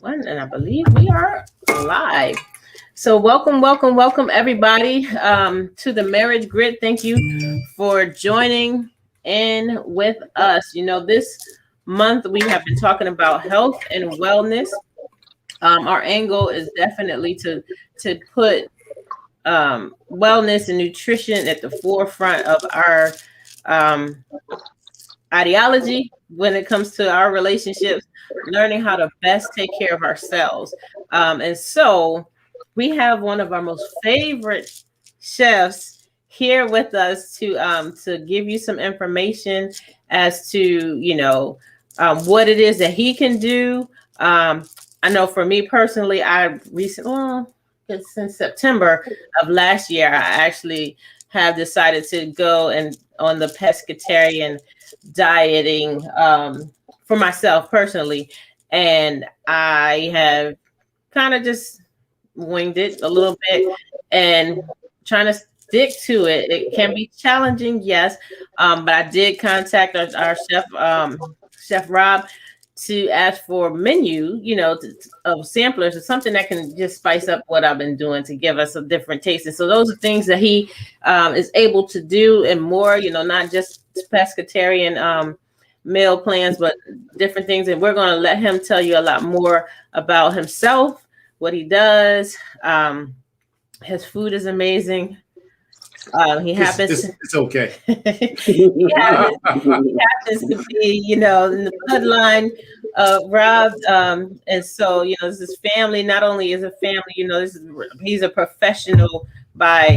one, and I believe we are live. So welcome everybody to the Marriage Grid. Thank you for joining in with us. This month we have been talking about health and wellness. Our angle is definitely to put wellness and nutrition at the forefront of our um, ideology when it comes to our relationships, learning how to best take care of ourselves. And so we have one of our most favorite chefs here with us to give you some information as to what it is that he can do. I know for me personally, I recently, since September of last year, I actually have decided to go and on the pescatarian dieting for myself personally, and I have kind of just winged it a little bit and trying to stick to it. It can be challenging, yes, but I did contact our chef, Chef Rob, to ask for menu, of samplers or something that can just spice up what I've been doing to give us a different taste. And so those are things that he is able to do and more, not just pescatarian meal plans, but different things. And we're going to let him tell you a lot more about himself, what he does. His food is amazing. It's okay. he happens to be, in the bloodline of Rob. And so, this is family. Not only is a family, he's a professional by,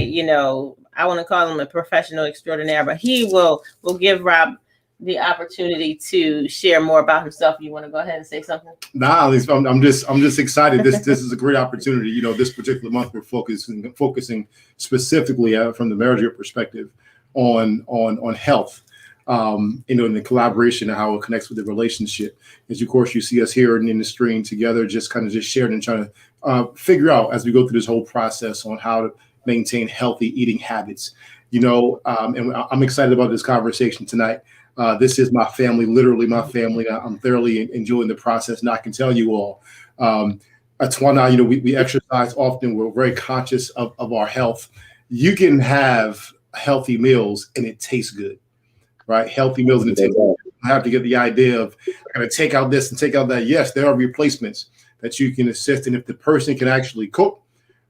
I want to call him a professional extraordinaire, but he will give Rob the opportunity to share more about himself. You want to go ahead and say something? Nah, at least I'm just excited. This is a great opportunity. This particular month we're focusing specifically from the marriage perspective on health. In the collaboration and how it connects with the relationship. As of course you see us here in the stream together, just sharing and trying to figure out as we go through this whole process on how to maintain healthy eating habits. And I'm excited about this conversation tonight. This is my family, literally my family. I'm thoroughly enjoying the process, and I can tell you all, Atwana, we exercise often. We're very conscious of our health. You can have healthy meals and it tastes good, right? Healthy meals and it tastes good. You have to get the idea of I'm going to take out this and take out that. Yes, there are replacements that you can assist, and if the person can actually cook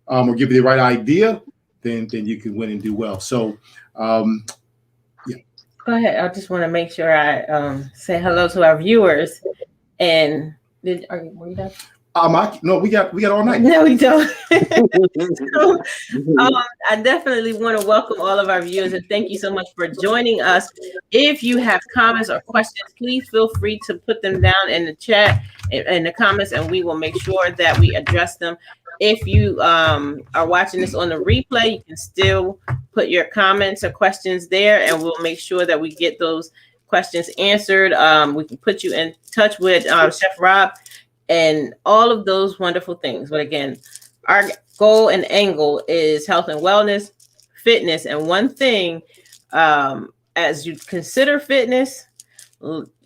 or give you the right idea, then you can win and do well. So, Go ahead. I just want to make sure I say hello to our viewers. And were you done? No, we got all night. No, we don't. So, I definitely want to welcome all of our viewers and thank you so much for joining us. If you have comments or questions, please feel free to put them down in the chat, in the comments, and we will make sure that we address them. If you are watching this on the replay, you can still put your comments or questions there, and we'll make sure that we get those questions answered. We can put you in touch with Chef Rob and all of those wonderful things. But again, our goal and angle is health and wellness, fitness. And one thing, as you consider fitness,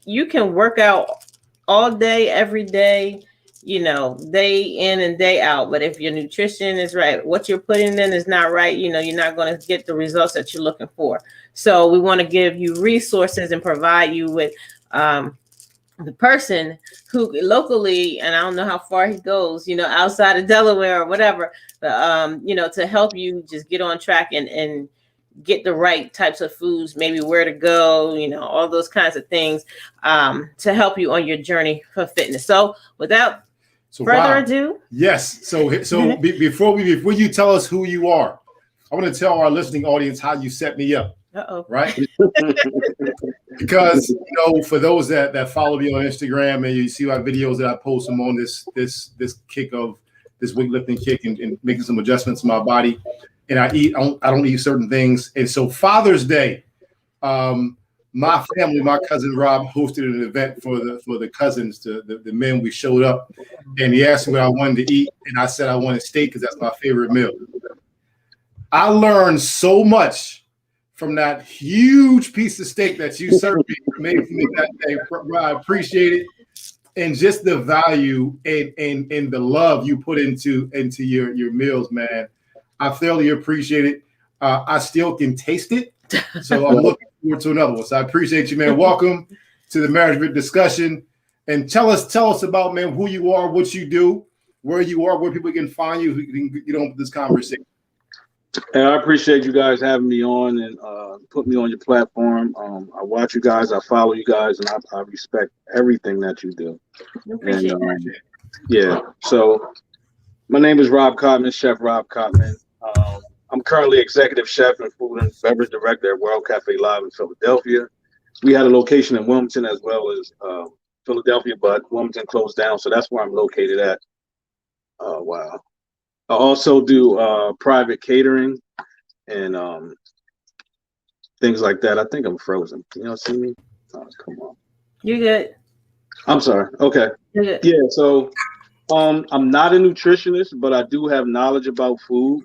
you can work out all day, every day, day in and day out. But if your nutrition is right, what you're putting in is not right, you're not going to get the results that you're looking for. So we want to give you resources and provide you with the person who locally, and I don't know how far he goes, outside of Delaware or whatever, to help you just get on track and get the right types of foods, maybe where to go, all those kinds of things to help you on your journey for fitness. So without further ado. Yes. So before you tell us who you are, I want to tell our listening audience how you set me up. Uh-oh. Right? Because for those that follow me on Instagram and you see my videos that I post, I'm on this kick of this weightlifting kick and making some adjustments in my body. And I don't eat certain things. And so Father's Day, my family, my cousin Rob hosted an event for the cousins, the men. We showed up and he asked me what I wanted to eat. And I said I wanted steak because that's my favorite meal. I learned so much from that huge piece of steak that you served me, made for me that day. I appreciate it. and just the value and the love you put into your meals, man. I thoroughly appreciate it. I still can taste it, so I'm looking forward to another one. So I appreciate you, man. Welcome to the Marriage Grit discussion, and tell us about, man, who you are, what you do, where you are, where people can find you. We can get on with this conversation. And I appreciate you guys having me on and put me on your platform. I watch you guys, I follow you guys, and I respect everything that you do. Appreciate that. Yeah. So my name is Rob Cottman, Chef Rob Cottman. I'm currently executive chef and food and beverage director at World Cafe Live in Philadelphia. We had a location in Wilmington as well as Philadelphia, but Wilmington closed down, so that's where I'm located at. Wow. I also do private catering and things like that. I think I'm frozen. Can y'all see me? Oh, come on. You're good. I'm sorry. Okay. You're good. Yeah. So I'm not a nutritionist, but I do have knowledge about food.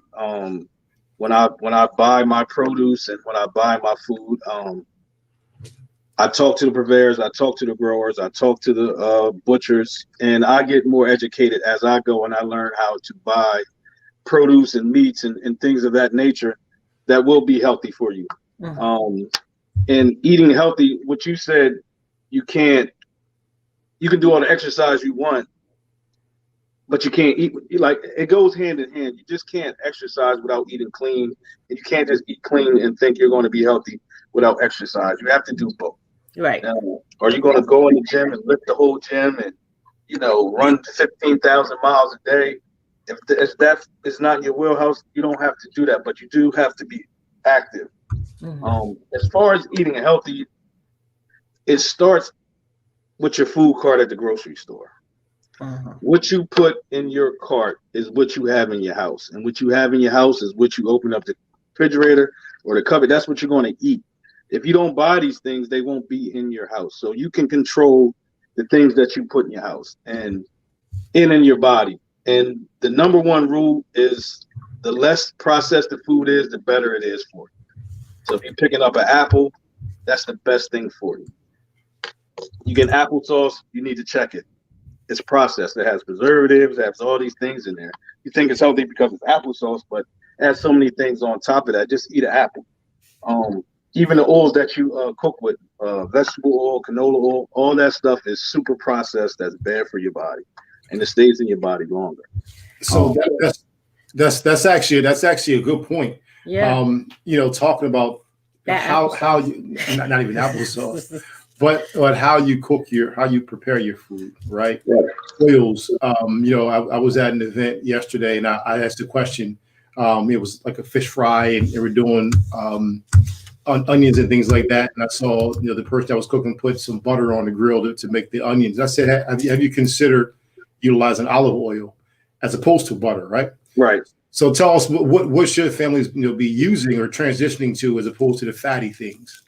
When I buy my produce and when I buy my food, I talk to the purveyors, I talk to the growers, I talk to the butchers, and I get more educated as I go and I learn how to buy produce and meats and things of that nature that will be healthy for you. Mm-hmm. And eating healthy, what you said, you can do all the exercise you want, but you can't eat, like, it goes hand in hand. You just can't exercise without eating clean, and you can't just eat clean and think you're going to be healthy without exercise. You have to do both. Right. Or you're going to go in the gym and lift the whole gym and, run 15,000 miles a day. If that is not your wheelhouse, you don't have to do that, but you do have to be active. Mm-hmm. As far as eating healthy, it starts with your food cart at the grocery store. Uh-huh. What you put in your cart is what you have in your house. And what you have in your house is what you open up the refrigerator or the cupboard. That's what you're going to eat. If you don't buy these things, they won't be in your house. So you can control the things that you put in your house and in your body. And the number one rule is the less processed the food is, the better it is for you. So if you're picking up an apple, that's the best thing for you. You get applesauce, you need to check it. It's processed. It has preservatives, it has all these things in there. You think it's healthy because it's applesauce, but it has so many things on top of that. Just eat an apple. Even the oils that you cook with, vegetable oil, canola oil, all that stuff is super processed. That's bad for your body, and it stays in your body longer. So that's actually a good point. Yeah. Talking about how you not even applesauce, but how you how you prepare your food, right? Yeah. Oils. I was at an event yesterday and I asked a question. It was like a fish fry, and they were doing onions and things like that. And I saw, the person that was cooking put some butter on the grill to make the onions. I said, have you considered utilizing olive oil as opposed to butter, right? Right. So tell us what should families be using or transitioning to as opposed to the fatty things?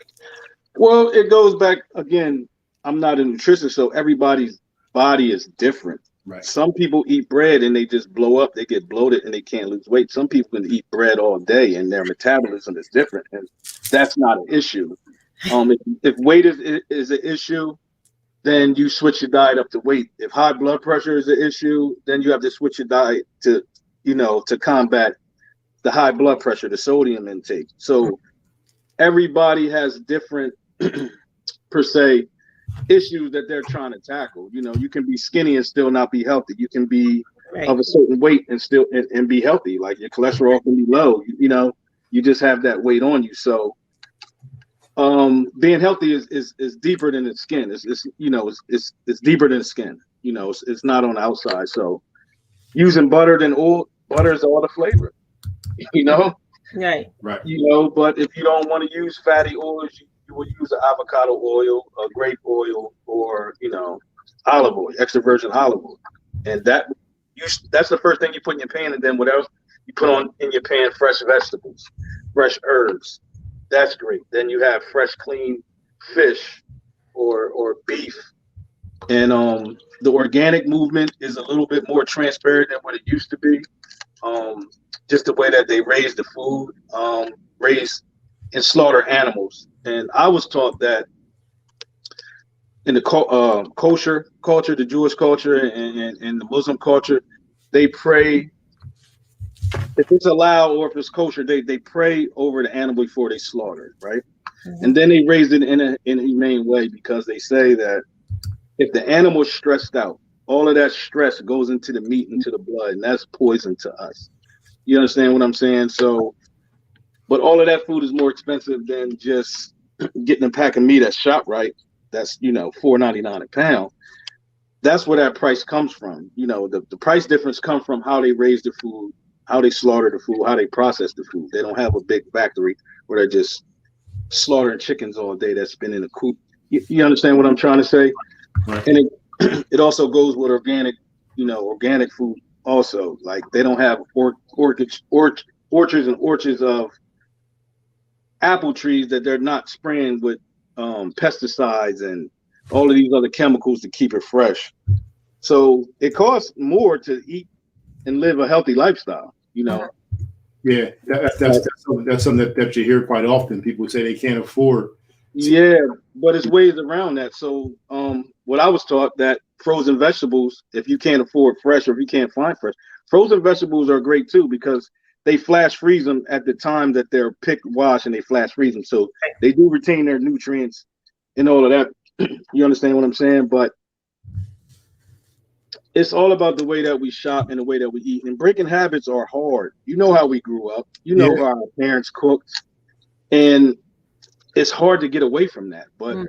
Well, it goes back again. I'm not a nutritionist, so everybody's body is different. Right. Some people eat bread and they just blow up. They get bloated and they can't lose weight. Some people can eat bread all day and their metabolism is different, and that's not an issue. If weight is an issue, then you switch your diet up to weight. If high blood pressure is an issue, then you have to switch your diet to combat the high blood pressure, the sodium intake. So everybody has different per se issues that they're trying to tackle. You can be skinny and still not be healthy. You can be of a certain weight and still and be healthy. Like your cholesterol can be low. You just have that weight on you. So being healthy is deeper than the skin. It's deeper than the skin. It's not on the outside. So using butter than oil, butter is all the flavor. Right. But if you don't want to use fatty oils, you will use an avocado oil, a grape oil, or olive oil, extra virgin olive oil, and that's the first thing you put in your pan. And then what else you put on in your pan? Fresh vegetables, fresh herbs. That's great. Then you have fresh, clean fish or beef, and the organic movement is a little bit more transparent than what it used to be. Just the way that they raise the food, raise and slaughter animals. And I was taught that in the kosher culture, the Jewish culture, and the Muslim culture, they pray. If it's allowed or if it's kosher, they pray over the animal before they slaughter it, right? And then they raise it in a humane way because they say that if the animal's stressed out, all of that stress goes into the meat, into the blood, and that's poison to us. You understand what I'm saying? So, but all of that food is more expensive than just getting a pack of meat at ShopRite. That's $4.99 a pound. That's where that price comes from. The price difference comes from how they raise the food, how they slaughter the food, how they process the food. They don't have a big factory where they're just slaughtering chickens all day that's been in a coop. You understand what I'm trying to say? Right. And it also goes with organic food also. Like they don't have orchards and orchards of apple trees that they're not spraying with pesticides and all of these other chemicals to keep it fresh. So it costs more to eat and live a healthy lifestyle. Yeah, that's something that you hear quite often. People say they can't afford. Yeah, but it's ways around that. So what I was taught that frozen vegetables, if you can't afford fresh or if you can't find fresh, frozen vegetables are great too because they flash freeze them at the time that they're picked, washed, and they flash freeze them. So they do retain their nutrients and all of that. You understand what I'm saying? But it's all about the way that we shop and the way that we eat. And breaking habits are hard. You know how we grew up. You know how our parents cooked. And it's hard to get away from that. But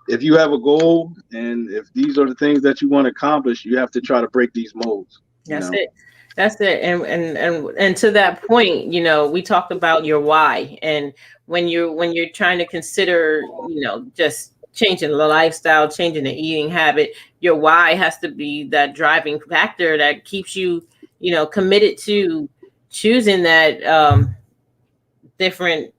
if you have a goal and if these are the things that you want to accomplish, you have to try to break these molds. That's it. That's it. And to that point, we talked about your why. And when you're trying to consider, just changing the lifestyle, changing the eating habit, your why has to be that driving factor that keeps you, committed to choosing that different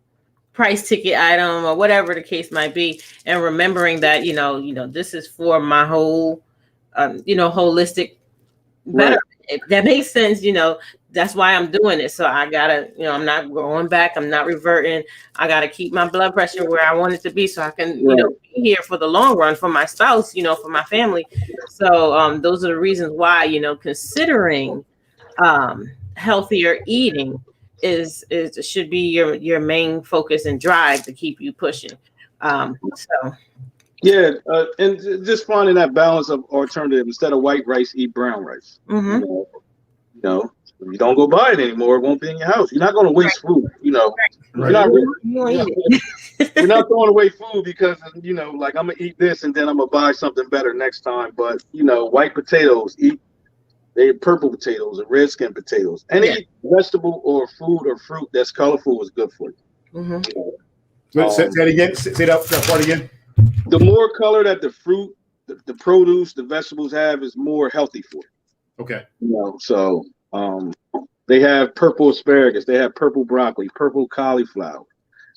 price ticket item or whatever the case might be, and remembering that this is for my whole holistic better. Right. If that makes sense, that's why I'm doing it. So I gotta, I'm not going back, I'm not reverting. I gotta keep my blood pressure where I want it to be so I can be here for the long run for my spouse, for my family. So those are the reasons why considering healthier eating is should be your main focus and drive to keep you pushing. So yeah, and just finding that balance of alternative. Instead of white rice, eat brown rice. If you don't go buy it anymore, it won't be in your house. You're not going to waste food. You're not throwing away food because like I'm gonna eat this and then I'm gonna buy something better next time. But white potatoes, they're purple potatoes and red skin potatoes. Any vegetable or food or fruit that's colorful is good for you. Say that again. Say that part again. The more color that the fruit, the produce, the vegetables have is more healthy for you. Okay. So they have purple asparagus, they have purple broccoli, purple cauliflower.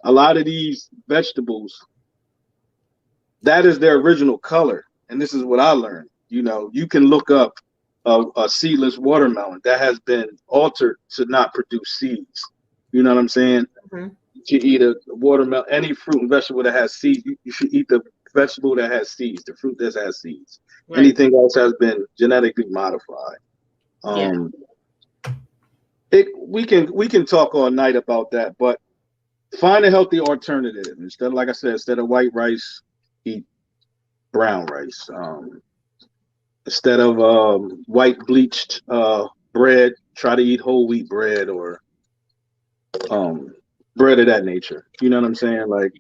A lot of these vegetables, that is their original color. And this is what I learned. You can look up a seedless watermelon that has been altered to not produce seeds. You know what I'm saying? You eat a watermelon, any fruit and vegetable that has seeds, you should eat the vegetable that has seeds, the fruit that has seeds. Right. Anything else has been genetically modified. We can talk all night about that, but find a healthy alternative. Instead of white rice, eat brown rice. Instead of white bleached bread, try to eat whole wheat bread or bread of that nature. You know what I'm saying? Like,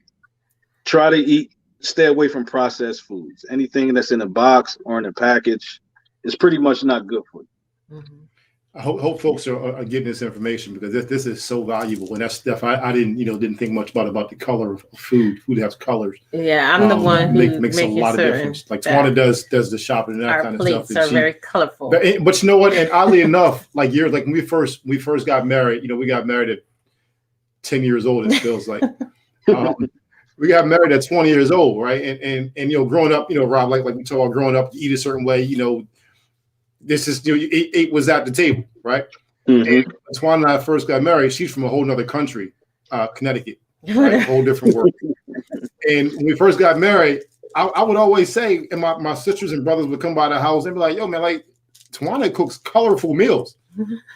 try to stay away from processed foods. Anything that's in a box or in a package is pretty much not good for you. I hope folks are getting this information because this is so valuable, and that's stuff I didn't think much about the color of food. Food has colors. Yeah, I'm the one who makes a lot of difference. Like Tawana does the shopping and that kind of stuff. Our plates are very colorful. But you know what? And oddly enough, like when we first got married, we got married at 10 years old. It feels like we got married at 20 years old, right? And growing up, Rob, like we talk about growing up, you eat a certain way, this is eight was at the table, right? And Tawana and I first got married. She's from a whole nother country, Connecticut, right? A whole different world. And when we first got married, I would always say, and my sisters and brothers would come by the house and be like, yo, man, like, Tawana cooks colorful meals.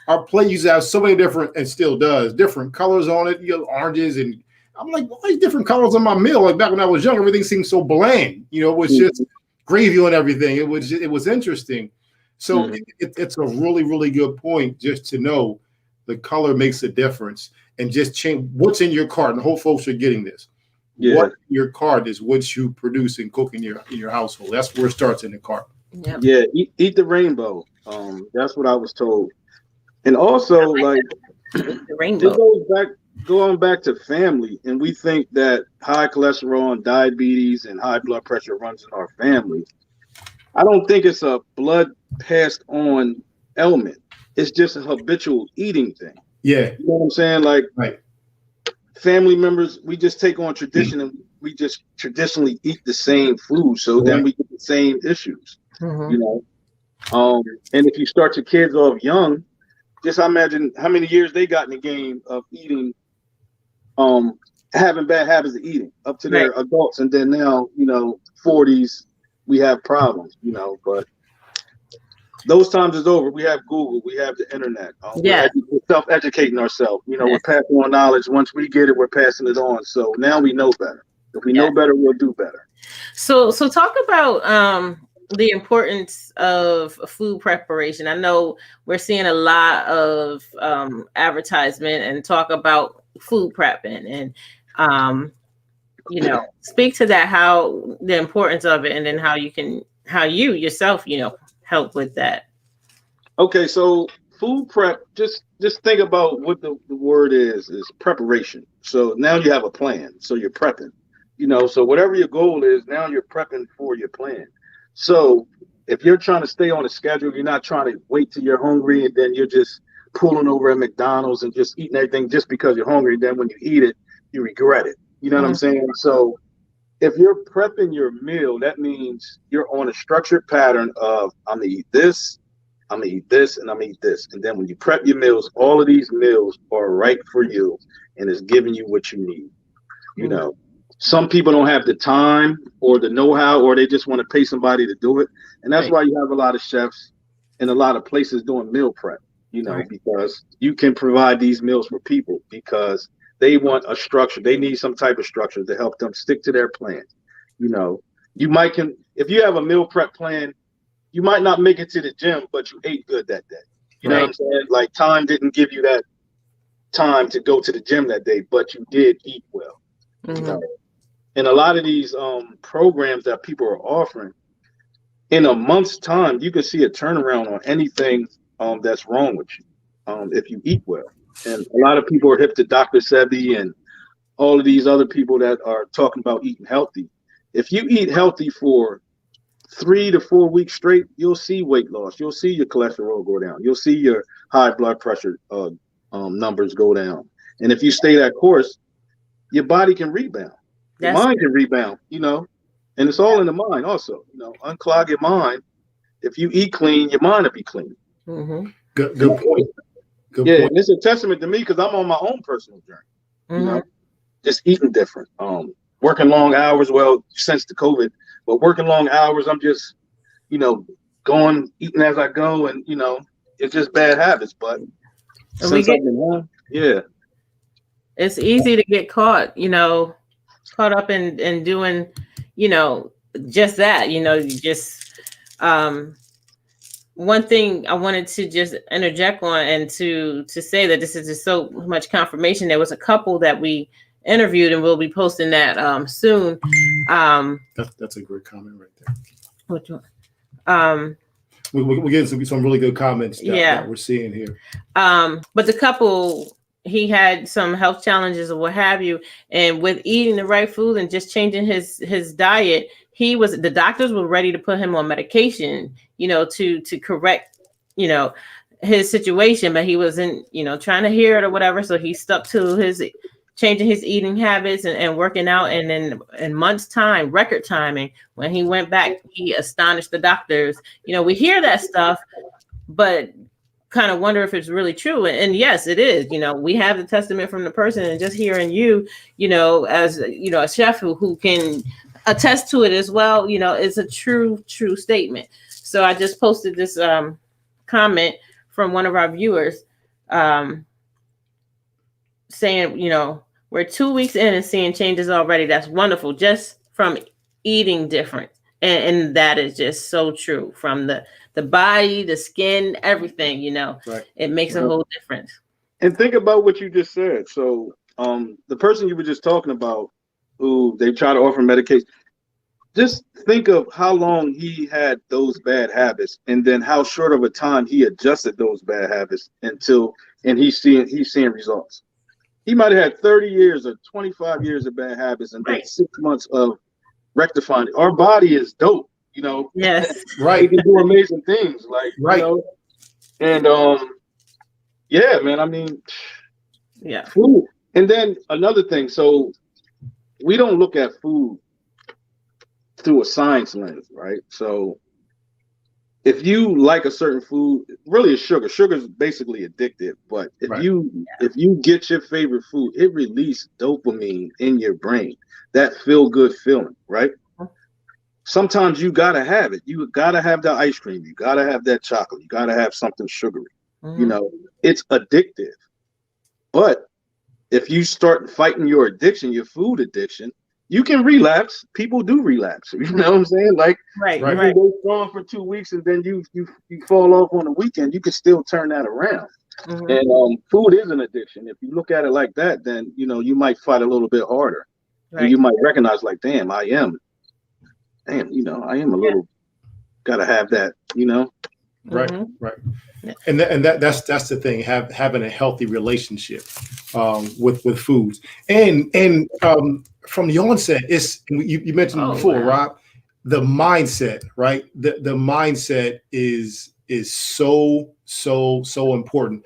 Our plate used to have so many different, and still does, different colors on it, oranges. And I'm like, why are different colors on my meal? Like back when I was young, everything seemed so bland. It was just gravy on everything. It was interesting. So it's a really, really good point just to know the color makes a difference, and just change what's in your cart. And the whole folks are getting this. Yeah. What in your cart is what you produce and cook in your household. That's where it starts, in the cart. Yep. Yeah, eat the rainbow. That's what I was told. And also, like The it rainbow. going back to family, and we think that high cholesterol and diabetes and high blood pressure runs in our family. I don't think it's a blood passed on element. It's just a habitual eating thing. Yeah. You know what I'm saying? Like, Right. family members, we just take on tradition, and we just traditionally eat the same food. So then we get the same issues, you know? And if you start your kids off young, just imagine how many years they got in the game of eating, having bad habits of eating up to their adults. And then now, 40s, we have problems, but those times is over. We have Google, we have the internet. We're self-educating ourselves. We're passing on knowledge. Once we get it, we're passing it on. So now we know better. If we know better, we'll do better. So talk about the importance of food preparation. I know we're seeing a lot of advertisement and talk about food prepping, and speak to that, how the importance of it, and then how you yourself, help with that. Okay, so food prep, just think about what the word is preparation. So now you have a plan. So you're prepping. So whatever your goal is, now you're prepping for your plan. So if you're trying to stay on a schedule, you're not trying to wait till you're hungry and then you're just pulling over at McDonald's and just eating everything just because you're hungry. Then when you eat it, you regret it. You know what I'm saying? So if you're prepping your meal, that means you're on a structured pattern of, I'm gonna eat this, I'm gonna eat this, and I'm gonna eat this. And then when you prep your meals, all of these meals are right for you and it's giving you what you need. Some people don't have the time or the know-how, or they just want to pay somebody to do it. And that's why you have a lot of chefs and a lot of places doing meal prep, because you can provide these meals for people because they want a structure. They need some type of structure to help them stick to their plan. If you have a meal prep plan, you might not make it to the gym, but you ate good that day. You know what I'm saying? Like, time didn't give you that time to go to the gym that day, but you did eat well. And a lot of these programs that people are offering, in a month's time, you can see a turnaround on anything that's wrong with you if you eat well. And a lot of people are hip to Dr. Sebi and all of these other people that are talking about eating healthy. If you eat healthy for 3 to 4 weeks straight, you'll see weight loss. You'll see your cholesterol go down. You'll see your high blood pressure numbers go down. And if you stay that course, your body can rebound. Your mind can rebound, and it's all in the mind also. Unclog your mind. If you eat clean, your mind will be clean. Good point. Good point. And it's a testament to me because I'm on my own personal journey. Just eating different. Working long hours. Well, since the COVID, but working long hours, I'm just, going eating as I go, and it's just bad habits. But since I've been home, it's easy to get caught up in doing, just that, just one thing I wanted to just interject on, and to say that this is just so much confirmation. There was a couple that we interviewed, and we'll be posting that soon. That's a great comment right there. Which one? We're getting some really good comments that we're seeing here. But the couple, he had some health challenges or what have you, and with eating the right food and just changing his diet, the doctors were ready to put him on medication, to correct, his situation, but he wasn't, trying to hear it or whatever. So he stuck to his changing his eating habits and working out. And then in months' time, record timing, when he went back, he astonished the doctors. We hear that stuff, but kind of wonder if it's really true. And yes, it is. We have the testament from the person, and just hearing you, as a chef who can attest to it as well. You know, it's a true statement. So I just posted this comment from one of our viewers saying, you know, we're 2 weeks in and seeing changes already. That's wonderful, just from eating different. And that is just so true. From the body, the skin, everything, you know, it makes a whole difference. And think about what you just said. So the person you were just talking about, who they try to offer medication, just think of how long he had those bad habits, and then how short of a time he adjusted those bad habits and he's seeing results. He might have had 30 years or 25 years of bad habits, and then 6 months of rectifying it. Our body is dope, you know. Yes. It can do amazing things, like you know. And yeah, man. I mean, yeah. Food. And then another thing. So we don't look at food through a science lens, right? So if you like a certain food, really it's sugar. Sugar is basically addictive. But if you get your favorite food, it releases dopamine in your brain. That feel good feeling, right? Sometimes you gotta have it. You gotta have that ice cream. You gotta have that chocolate. You gotta have something sugary. You know, it's addictive. But if you start fighting your addiction, your food addiction, you can relapse. People do relapse. You know what I'm saying? Like, you can go strong for 2 weeks and then you fall off on the weekend. You can still turn that around. And food is an addiction. If you look at it like that, then you know you might fight a little bit harder. And you might recognize, like, damn, I am a little gotta have that, you know. Right. And that's the thing, having a healthy relationship with foods. And from the onset, it's you mentioned before, Rob, the mindset, right? The mindset is so important.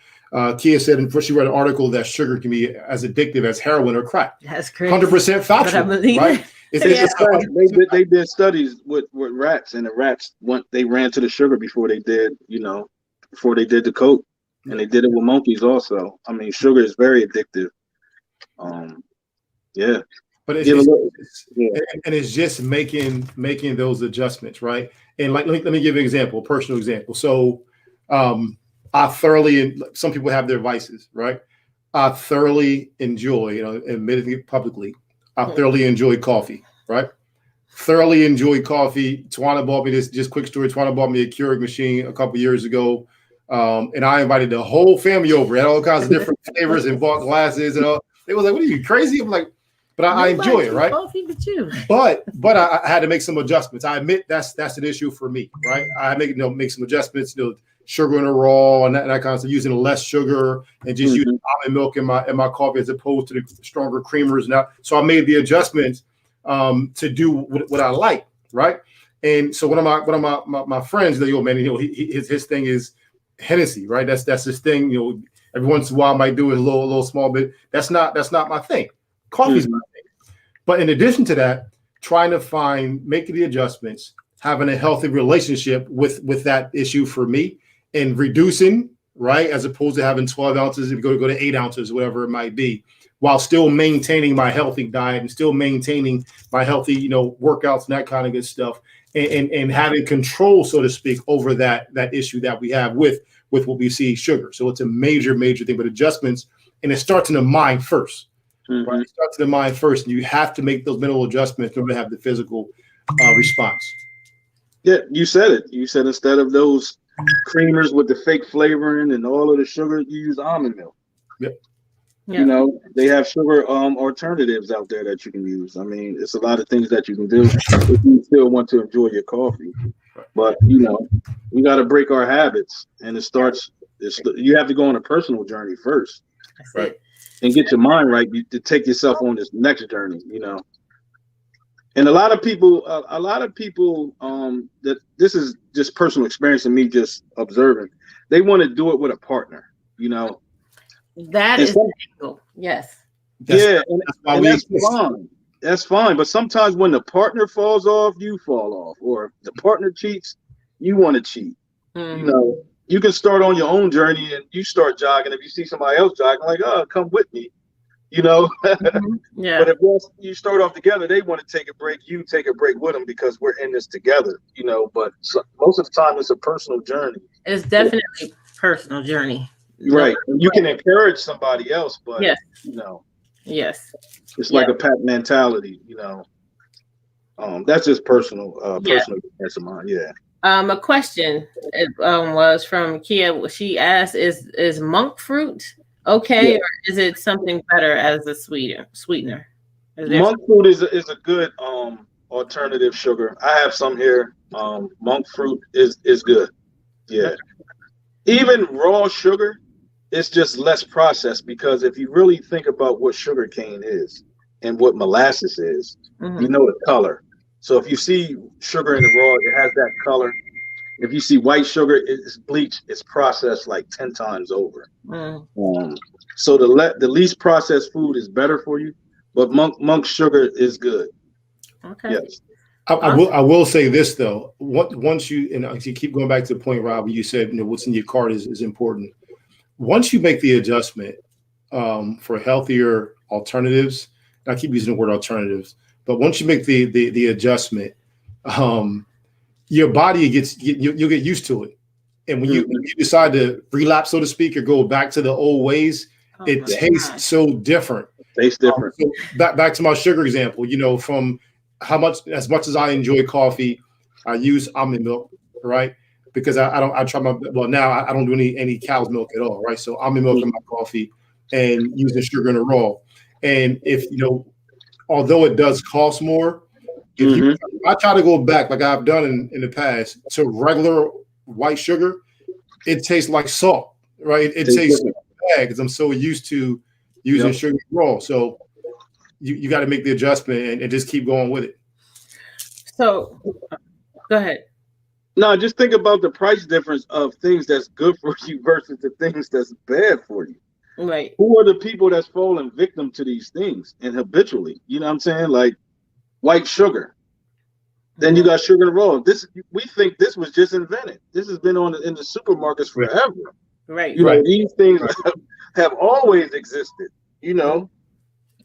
Kia said, and she read an article that sugar can be as addictive as heroin or crack. That's crazy. 100% factual, right? They did studies with rats, and the rats they ran to the sugar before they did the coke, and they did it with monkeys also. I mean, sugar is very addictive. But it's just making those adjustments, right? And like, let me give you an example, a personal example. So, I thoroughly, some people have their vices, right? I thoroughly enjoy, you know, admitting it publicly, I thoroughly enjoy coffee, right? Thoroughly enjoy coffee. Tawana bought me this, just quick story. Tawana bought me a Keurig machine a couple years ago. And I invited the whole family over, had all kinds of different flavors and bought glasses and all. They was like, "What are you, crazy?" I'm like, but I enjoy it, right? Coffee but you. But I had to make some adjustments. I admit that's an issue for me, right? I make some adjustments, sugar in a raw and that kind of stuff, using less sugar and just using almond milk in my coffee as opposed to the stronger creamers. Now, so I made the adjustments to do what I like, right? And so one of my friends, his thing is Hennessy, right? That's his thing. You know, every once in a while I might do it a little small bit. That's not my thing. Coffee's my thing. But in addition to that, trying to making the adjustments, having a healthy relationship with that issue for me, and reducing, right, as opposed to having 12 ounces, if you go to 8 ounces, whatever it might be, while still maintaining my healthy diet and still maintaining my healthy, workouts and that kind of good stuff, and having control, so to speak, over that issue that we have with what we see, sugar. So it's a major thing, but adjustments, and it starts in the mind first. Right? It starts in the mind first, and you have to make those mental adjustments in order to have the physical response. Yeah, you said it. You said instead of those creamers with the fake flavoring and all of the sugar, you use almond milk. Yep. You know, they have sugar alternatives out there that you can use. I mean, it's a lot of things that you can do if you still want to enjoy your coffee. But we got to break our habits, and you have to go on a personal journey first, right? And get your mind right to take yourself on this next journey. And a lot of people, that this is just personal experience and me just observing, they want to do it with a partner, That is legal. Yes. That's fine. That's fine. But sometimes when the partner falls off, you fall off. Or if the partner cheats, you want to cheat. You can start on your own journey and you start jogging. If you see somebody else jogging, like, oh, come with me. you know. Yeah. But if once you start off together, they want to take a break. You take a break with them because we're in this together, you know. But most of the time, it's a personal journey. It's definitely personal journey. No, Right. And you can encourage somebody else, but, yes. you know, Yes. it's like a pack mentality, you know. That's just personal experience of mine. Yeah. A question was from Kia. She asked, "Is monk fruit okay, or is it something better as a sweetener?" Monk fruit is a good alternative sugar. I have some here. Monk fruit is good. Yeah. Even raw sugar, it's just less processed because if you really think about what sugar cane is and what molasses is, you know the color. So if you see sugar in the raw, it has that color. If you see white sugar, it's bleached. It's processed like 10 times over. So the least processed food is better for you, but monk sugar is good. Okay. Yes. I will say this though. Once you keep going back to the point, Rob, you said what's in your cart is important. Once you make the adjustment for healthier alternatives, and I keep using the word alternatives, but once you make the adjustment, your body you'll get used to it. And when you decide to relapse, so to speak, or go back to the old ways, it tastes so different. Tastes different. So back to my sugar example, from as much as I enjoy coffee, I use almond milk, right? Because I try now I don't do any cow's milk at all, right? So almond milk in my coffee and using sugar in a raw. And if although it does cost more, I try to go back like I've done in the past to regular white sugar, it tastes like salt, right? It tastes bad because I'm so used to using sugar raw. So you got to make the adjustment and just keep going with it. So go ahead. No, just think about the price difference of things that's good for you versus the things that's bad for you. Right. Who are the people that's falling victim to these things and habitually? You know what I'm saying? Like white sugar. Then you got sugar and raw. We think this was just invented. This has been in the supermarkets forever. Right. You know, these things have always existed. You know,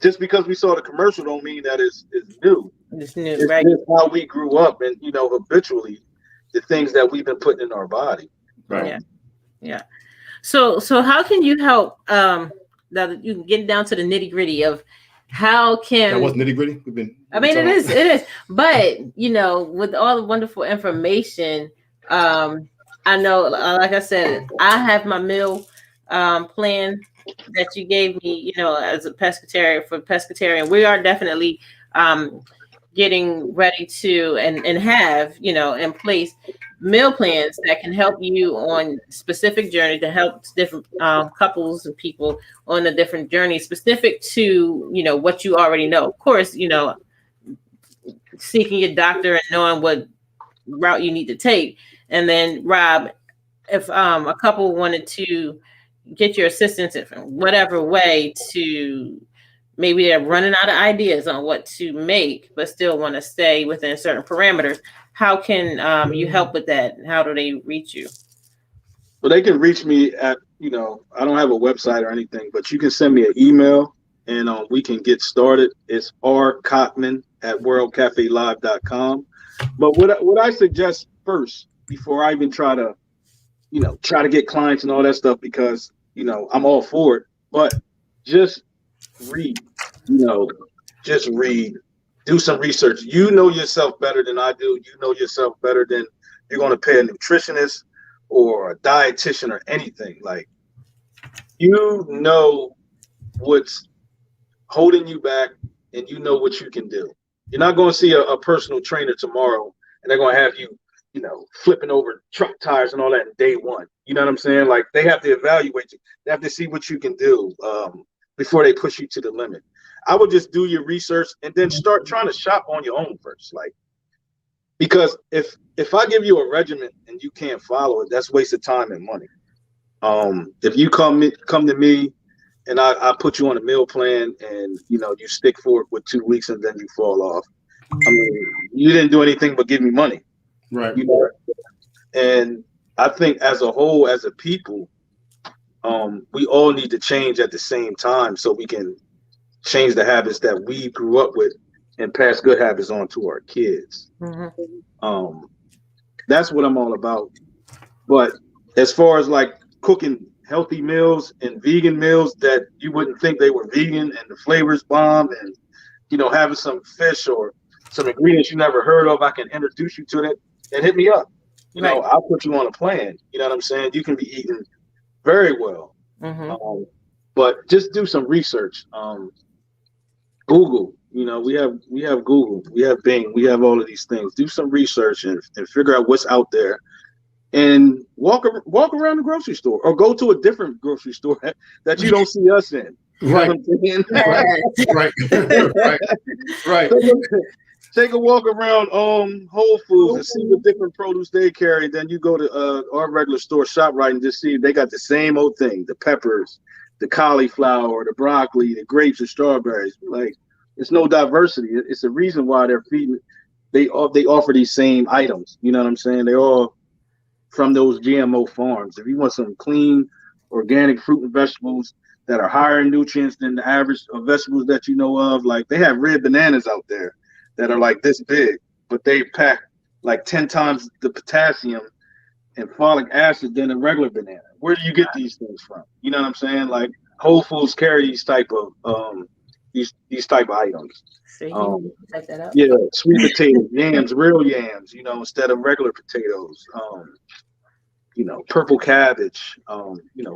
just because we saw the commercial don't mean that it's new. It's new, it's right? Just how we grew up, and habitually, the things that we've been putting in our body. Right. Yeah. So how can you help? That you can get down to the nitty gritty of how can that was nitty gritty. It is. But with all the wonderful information, I know, like I said, I have my meal plan that you gave me, as a pescatarian. We are definitely getting ready to and have, in place meal plans that can help you on specific journey to help different couples and people on a different journey specific to, what you already know. Of course, seeking your doctor and knowing what route you need to take. And then Rob, if a couple wanted to get your assistance in whatever way to, maybe they're running out of ideas on what to make, but still want to stay within certain parameters. How can you help with that? How do they reach you? Well, they can reach me at, I don't have a website or anything, but you can send me an email and we can get started. It's rcottman@worldcafelive.com. But what I suggest first, before I even try to get clients and all that stuff, because, I'm all for it, but just read, just read, do some research. You know yourself better than I do. You know yourself better than you're going to pay a nutritionist or a dietitian or anything. Like, what's holding you back and you know what you can do. You're not going to see a personal trainer tomorrow and they're going to have you, flipping over truck tires and all that in day one. You know what I'm saying? Like, they have to evaluate you. They have to see what you can do before they push you to the limit. I would just do your research and then start trying to shop on your own first. Like, because if I give you a regimen and you can't follow it, that's wasted time and money. If you come to me and I put you on a meal plan and, you stick for it with 2 weeks and then you fall off, I mean, you didn't do anything but give me money. Right. And I think as a whole, as a people, we all need to change at the same time so we can change the habits that we grew up with and pass good habits on to our kids. That's what I'm all about. But as far as like cooking healthy meals and vegan meals that you wouldn't think they were vegan and the flavors bomb, and having some fish or some ingredients you never heard of, I can introduce you to that, and hit me up. I'll put you on a plan. You know what I'm saying? You can be eating very well. But just do some research. Google, we have Google, we have Bing, we have all of these things. Do some research and figure out what's out there, and walk around the grocery store, or go to a different grocery store that you don't see us in. Right. Right. Take a walk around Whole Foods and see what different produce they carry. Then you go to our regular store, ShopRite, and just see they got the same old thing: the peppers, the cauliflower, the broccoli, the grapes, and strawberries. Like, it's no diversity. It's a reason why they're feeding. They offer these same items. You know what I'm saying? They're all from those GMO farms. If you want some clean, organic fruit and vegetables that are higher in nutrients than the average of vegetables that you know of, like they have red bananas out there that are like this big, but they pack like 10 times the potassium and folic acid than a regular banana. Where do you get these things from? You know what I'm saying? Like, Whole Foods carry these type of these type of items. So type that up. Yeah, sweet potatoes, yams, real yams, instead of regular potatoes. Purple cabbage,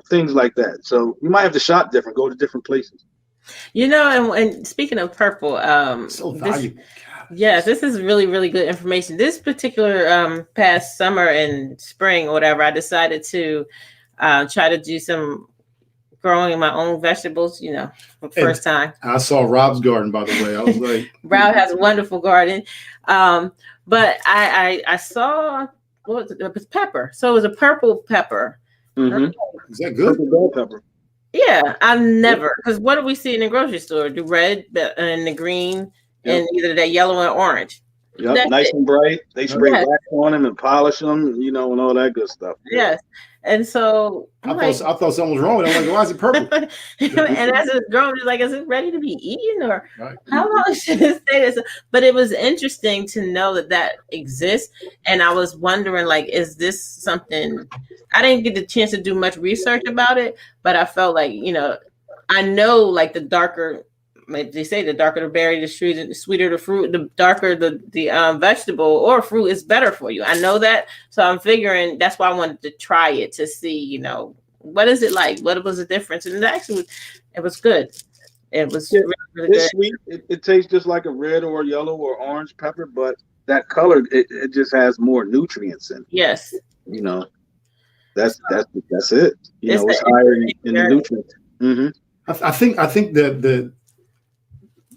things like that. So you might have to shop different, go to different places. And speaking of purple, so valuable. Yes, this is really, really good information. This particular past summer and spring or whatever, I decided to try to do some growing my own vegetables, for the first time. I saw Rob's garden, by the way. I was like, Rob has a wonderful garden. But I saw, it was pepper. So it was a purple pepper. Is that good? Purple bell pepper. Yeah, I've never, because what do we see in the grocery store? The red and the green, and either the yellow and orange. Yep, That's nice it. and bright. They spray wax on them and polish them, and all that good stuff. Yes. And so I thought something was wrong with it. I'm like, why is it purple? And as it's growing, it's like, is it ready to be eaten, or how long should it stay there? But it was interesting to know that exists. And I was wondering, like, is this something? I didn't get the chance to do much research about it, but I felt like, I know, like, the darker, like they say, the darker the berry, the sweeter the fruit, the darker the vegetable or fruit is better for you. I know that. So I'm figuring that's why I wanted to try it to see, what is it like? What was the difference? And it was good. It was really, really good. Sweet. It tastes just like a red or yellow or orange pepper, but that color, it just has more nutrients in it. Yes. That's it. It's higher in the nutrients. I think that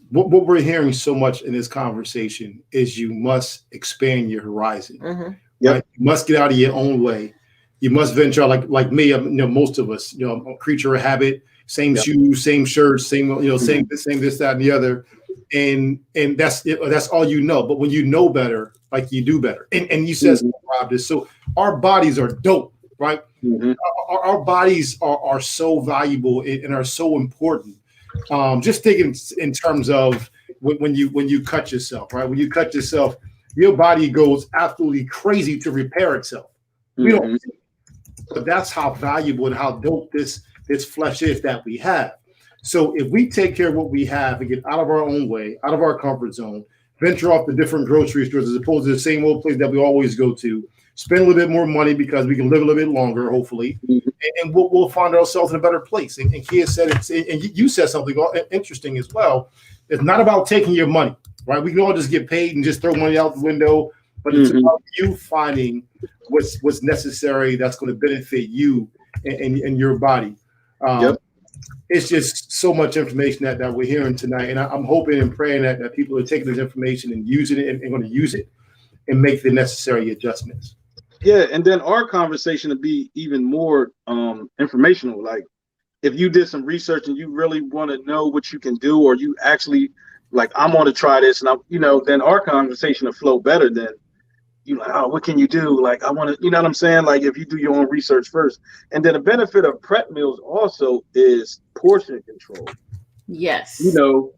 what we're hearing so much in this conversation is you must expand your horizon. Right? You must get out of your own way. You must venture out, like me. Most of us, I'm a creature of habit. Same shoes, same shirts, same same this, that, and the other, and that's it. That's all you know. But when you know better, like, you do better. And you said, Rob, this. So our bodies are dope, right? Our bodies are so valuable and are so important. Just thinking in terms of when you cut yourself, right? When you cut yourself, your body goes absolutely crazy to repair itself. We don't, but that's how valuable and how dope this flesh is that we have. So if we take care of what we have and get out of our own way, out of our comfort zone, venture off to different grocery stores as opposed to the same old place that we always go to, spend a little bit more money because we can live a little bit longer, hopefully, and we'll find ourselves in a better place. And Kia said it, and you said something interesting as well. It's not about taking your money, right? We can all just get paid and just throw money out the window, but it's about you finding what's necessary that's going to benefit you and your body. It's just so much information that we're hearing tonight, and I'm hoping and praying that people are taking this information and using it and going to use it and make the necessary adjustments. Yeah, and then our conversation would be even more informational. Like, if you did some research and you really want to know what you can do, or you actually like, I'm going to try this, and then our conversation will flow better than like, oh, what can you do? Like, I want to, you know what I'm saying? Like, if you do your own research first. And then the benefit of prep meals also is portion control. Yes. You know,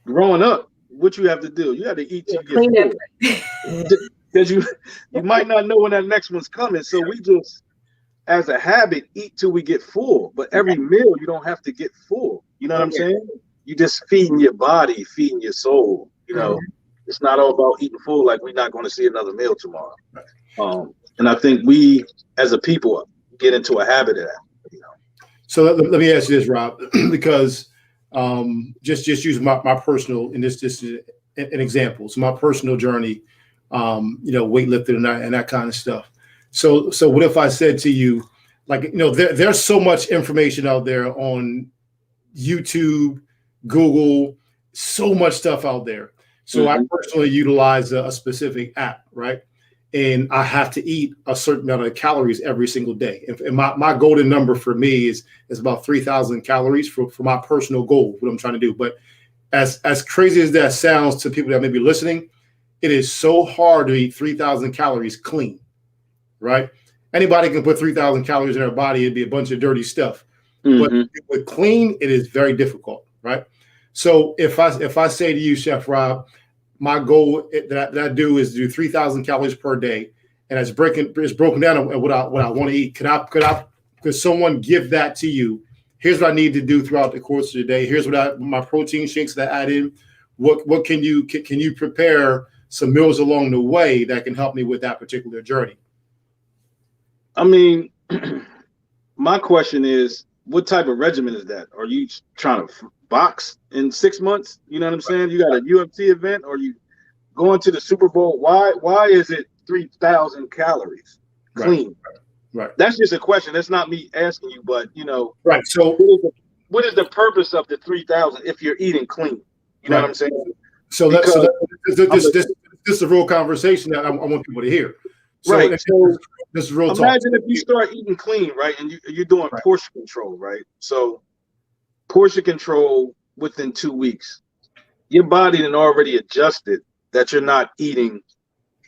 growing up, what you have to do, you have to eat till you Clean get that. full. Because you might not know when that next one's coming. So we just, as a habit, eat till we get full. But every meal, you don't have to get full. You know what I'm saying? You just feeding your body, feeding your soul. You know, it's not all about eating full like we're not going to see another meal tomorrow. And I think we, as a people, get into a habit of that. You know. So let me ask you this, Rob, because just using my personal, and this is an example. So my personal journey, weightlifting and that kind of stuff. So what if I said to you, like, there's so much information out there on YouTube, Google, so much stuff out there. So I personally utilize a specific app, right? And I have to eat a certain amount of calories every single day. And my golden number for me is about 3,000 calories for my personal goal, what I'm trying to do. But as crazy as that sounds to people that may be listening, it is so hard to eat 3,000 calories clean, right? Anybody can put 3,000 calories in their body. It'd be a bunch of dirty stuff. But with clean, it is very difficult, right? So if I say to you, Chef Rob, my goal that I do is to do 3,000 calories per day, and it's broken down at what I want to eat. Could someone give that to you? Here's what I need to do throughout the course of the day. Here's what my protein shakes that I add in. What can you prepare some meals along the way that can help me with that particular journey? I mean, my question is, what type of regimen is that? Are you trying to box in 6 months? You know what I'm saying? You got a UFC event, or you going to the Super Bowl? Why is it 3,000 calories clean? Right. That's just a question. That's not me asking you, but Right. So what is the purpose of the 3,000 if you're eating clean? You know what I'm saying? So this is a real conversation that I want people to hear. So right. So this is real talk. Imagine if you start eating clean, right, and you're doing portion control, right? So portion control within 2 weeks, your body then already adjusted that you're not eating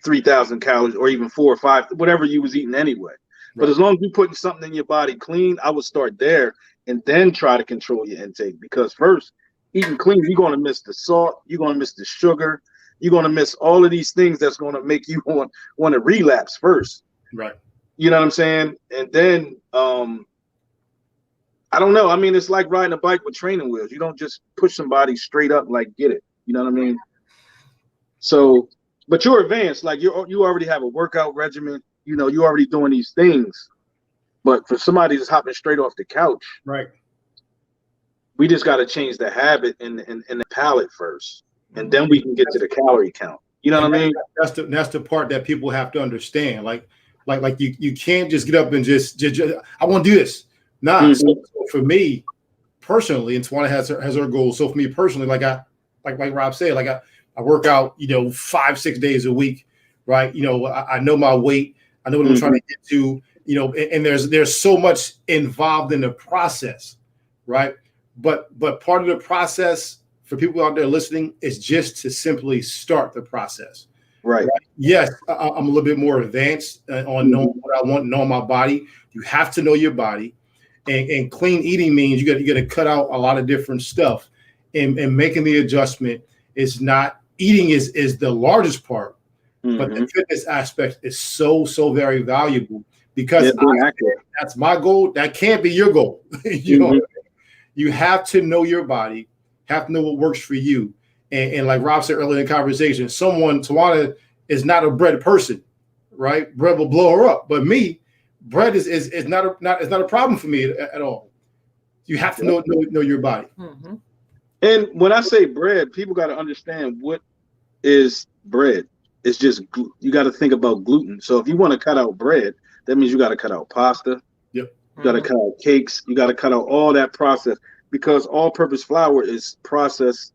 3,000 calories or even 4 or 5, whatever you was eating anyway. But as long as you're putting something in your body clean, I would start there and then try to control your intake. Because first, eating clean, you're going to miss the salt, you're going to miss the sugar, you're going to miss all of these things that's going to make you want to relapse first. Right. You know what I'm saying? And then, I don't know. I mean, it's like riding a bike with training wheels. You don't just push somebody straight up like, get it. You know what I mean? So, but you're advanced. Like you already have a workout regimen. You already doing these things. But for somebody that's hopping straight off the couch, right? We just got to change the habit and the palate first, and then we can get to the calorie count. You know what I mean? That's the part that people have to understand. Like you can't just get up and just I want to do this. Nah. So for me personally, and Tawana has her goals. So for me personally, like Rob said, like I work out, 5-6 days a week, right? I know my weight. I know what I'm trying to get to, and there's so much involved in the process, right? But part of the process for people out there listening is just to simply start the process. Right. Yes, I'm a little bit more advanced on knowing what I want, knowing my body. You have to know your body, and clean eating means you got to cut out a lot of different stuff, and making the adjustment is not eating is the largest part. But the fitness aspect is so very valuable because that's my goal. That can't be your goal. You have to know your body, have to know what works for you. And like Rob said earlier in the conversation, Tawana is not a bread person, right? Bread will blow her up. But me, bread is not a problem for me at all. You have to know your body. And when I say bread, people got to understand what is bread. It's just you got to think about gluten. So if you want to cut out bread, that means you got to cut out pasta. Yep. You got to cut out cakes. You got to cut out all that process, because all-purpose flour is processed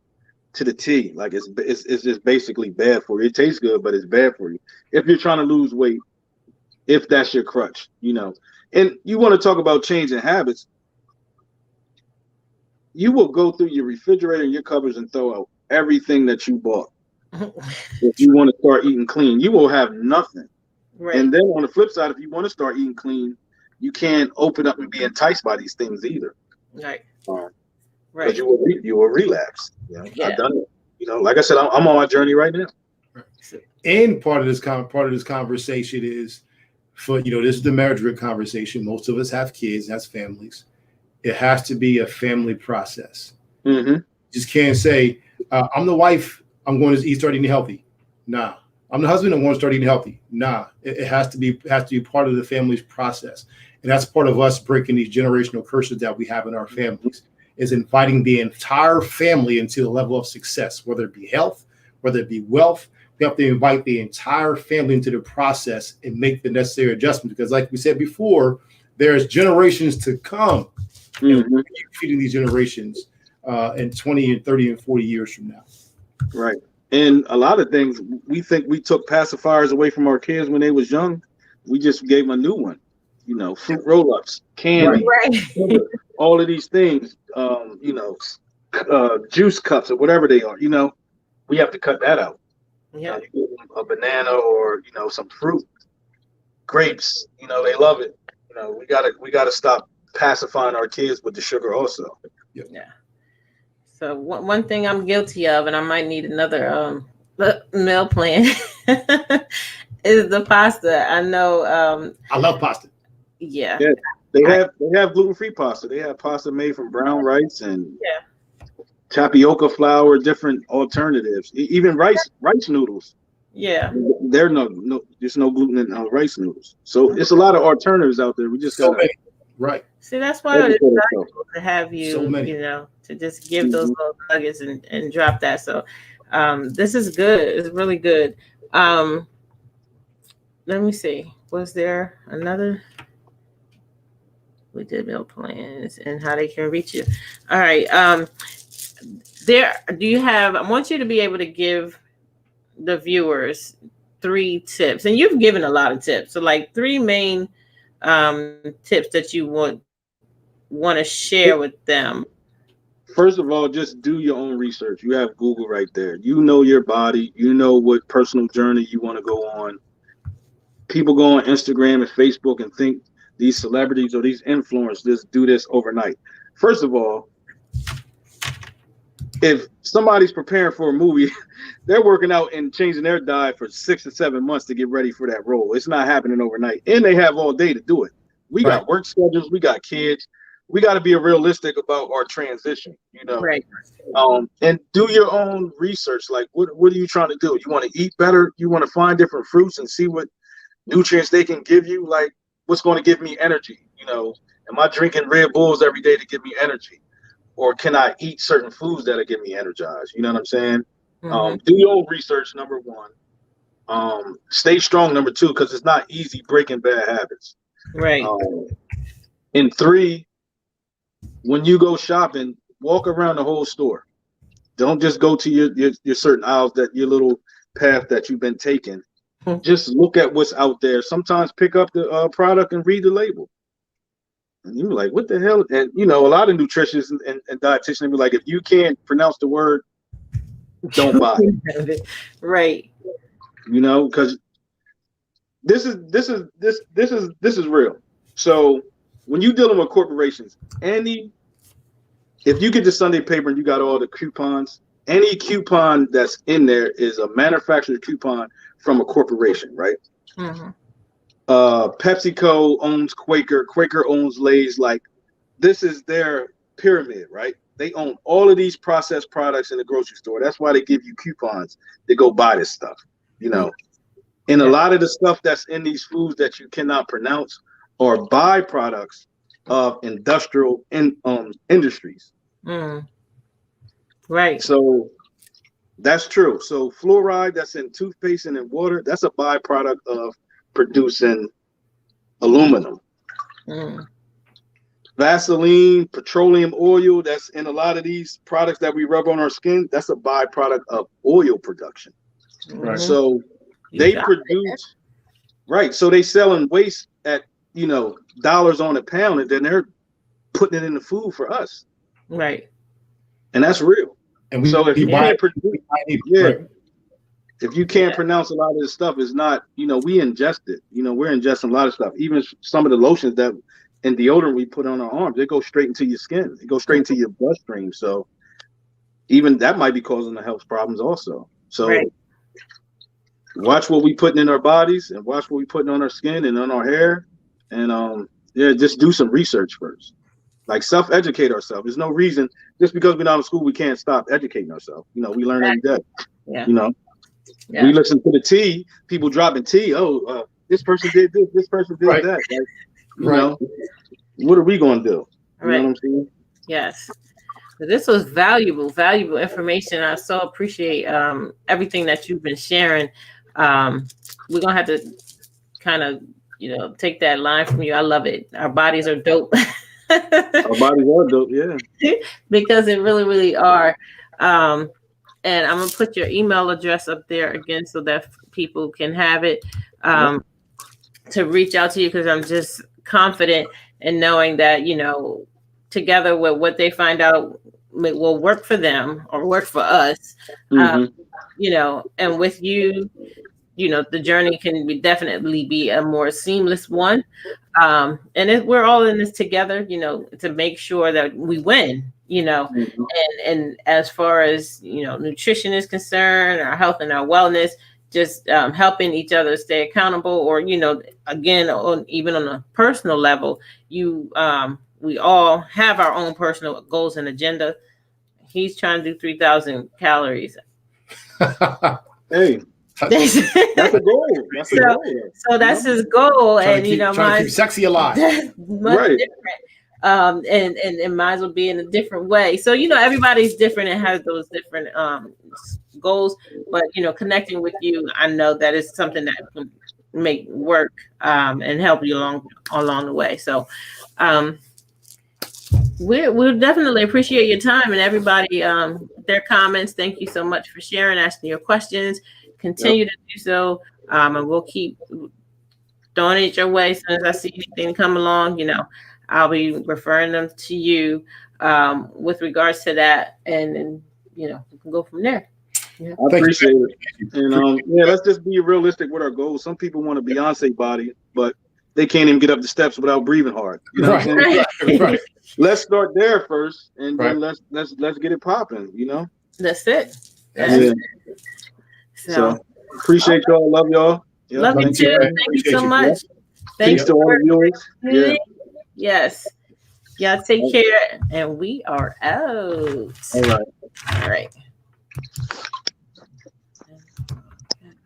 to the T. Like it's just basically bad for you. It tastes good, but it's bad for you if you're trying to lose weight. If that's your crutch, And you want to talk about changing habits. You will go through your refrigerator and your cupboards and throw out everything that you bought. If you want to start eating clean, you will have nothing. Right. And then on the flip side, if you want to start eating clean, you can't open up and be enticed by these things either. Right. because you will relapse. You know, Yeah. I've done it. You know, like I said, I'm on my journey right now. And part of this conversation is for this is the marriage group conversation. Most of us have kids, has families. It has to be a family process. Mm-hmm. Just can't say I'm the wife. I'm going to start eating healthy. Nah. I'm the husband. I'm going to start eating healthy. Nah. It has to be part of the family's process, and that's part of us breaking these generational curses that we have in our families. Is inviting the entire family into the level of success, whether it be health, whether it be wealth. We have to invite the entire family into the process and make the necessary adjustments. Because, like we said before, there's generations to come. Mm-hmm. And keep feeding these generations in 20 and 30 and 40 years from now. Right. And a lot of things, we think we took pacifiers away from our kids when they was young. We just gave them a new one. You know, fruit roll-ups, candy, Right. all of these things, juice cups or whatever they are. You know, we have to cut that out. Yeah. You give them a banana or some fruit, grapes. You know, they love it. You know, we gotta stop pacifying our kids with the sugar also. Yep. Yeah. So one thing I'm guilty of, and I might need another meal plan, is the pasta. I know. I love pasta. Yeah. They have gluten-free pasta. They have pasta made from brown rice and tapioca flour, different alternatives. Even rice noodles. Yeah. There's no gluten in rice noodles. So it's a lot of alternatives out there. We just got right. See, that's why it's valuable to have you, to just give those little nuggets and drop that. So this is good. It's really good. Let me see. Was there another? We did meal plans and how they can reach you. All right. I want you to be able to give the viewers 3 tips, and you've given a lot of tips. So like 3 main tips that you want to share with them. First of all, just do your own research. You have Google right there. You know your body. You know what personal journey you want to go on. People go on Instagram and Facebook and think these celebrities or these influencers do this overnight. First of all, if somebody's preparing for a movie, they're working out and changing their diet for 6 to 7 months to get ready for that role. It's not happening overnight. And they have all day to do it. We got work schedules. We got kids. We got to be realistic about our transition, Right. And do your own research. Like, what are you trying to do? You want to eat better? You want to find different fruits and see what nutrients they can give you? Like, what's going to give me energy? Am I drinking Red Bulls every day to give me energy? Or can I eat certain foods that'll get me energized? You know what I'm saying? Mm-hmm. Do your own research, number 1. Stay strong, number 2, because it's not easy breaking bad habits. Right. And 3, when you go shopping, walk around the whole store. Don't just go to your certain aisles, that your little path that you've been taking. Just look at what's out there. Sometimes pick up the product and read the label. And you're like, what the hell? And a lot of nutritionists and dietitians be like, if you can't pronounce the word, don't buy it. Right. Because this is real. So when you're dealing with corporations, if you get the Sunday paper and you got all the coupons, any coupon that's in there is a manufactured coupon from a corporation, right? Mm-hmm. PepsiCo owns Quaker. Quaker owns Lay's. Like, this is their pyramid, right? They own all of these processed products in the grocery store. That's why they give you coupons to go buy this stuff, And a lot of the stuff that's in these foods that you cannot pronounce are byproducts of industrial industries. Mm. Right. So that's true. So fluoride that's in toothpaste and in water, that's a byproduct of producing aluminum. Mm. Vaseline, petroleum oil that's in a lot of these products that we rub on our skin, that's a byproduct of oil production. Right. So they produce, right. So they selling waste at, dollars on a pound, and then they're putting it in the food for us. Right. And that's real. And we, so if you can't produce, right. If you can't pronounce a lot of this stuff, it's not, we ingest it. We're ingesting a lot of stuff. Even some of the lotions that and deodorant we put on our arms, it goes straight into your skin. It goes straight into your bloodstream. So even that might be causing the health problems also. So Right. watch what we putting in our bodies and watch what we putting on our skin and on our hair. And just do some research first. Like self-educate ourselves. There's no reason just because we're not in school we can't stop educating ourselves. We learn every day. Yeah. We listen to the tea, people dropping tea. Oh, this person did this, this person did that. Like, you know, what are we gonna do? You know what I'm saying? Yes. This was valuable information. I so appreciate everything that you've been sharing. We're gonna have to kind of, take that line from you. I love it. Our bodies are dope. Our bodies are dope, yeah. Because it really, really are. And I'm gonna put your email address up there again so that people can have it to reach out to you, because I'm just confident in knowing that, together with what they find out will work for them or work for us, and with you, the journey can definitely be a more seamless one. And we're all in this together, to make sure that we win, and as far as, nutrition is concerned, our health and our wellness, just helping each other stay accountable, or, again, even on a personal level, we all have our own personal goals and agenda. He's trying to do 3,000 calories. Hey. That's a goal. That's a goal. So that's his goal, trying and to keep sexy alive. Much different. And might as well be in a different way. So everybody's different and has those different goals. But connecting with you, I know that is something that can make work and help you along the way. So we'll definitely appreciate your time, and everybody their comments. Thank you so much for sharing, asking your questions. Continue to do so, and we'll keep throwing it your way. As soon as I see anything come along, I'll be referring them to you with regards to that, and then we can go from there. I appreciate it. And let's just be realistic with our goals. Some people want a Beyonce body, but they can't even get up the steps without breathing hard. Right. Let's start there first, and then let's get it popping. That's it. So appreciate y'all. Love y'all. Love you too. Thank you so much. Thanks to all the viewers. Yeah. Yes. Y'all take care, and we are out. All right. All right.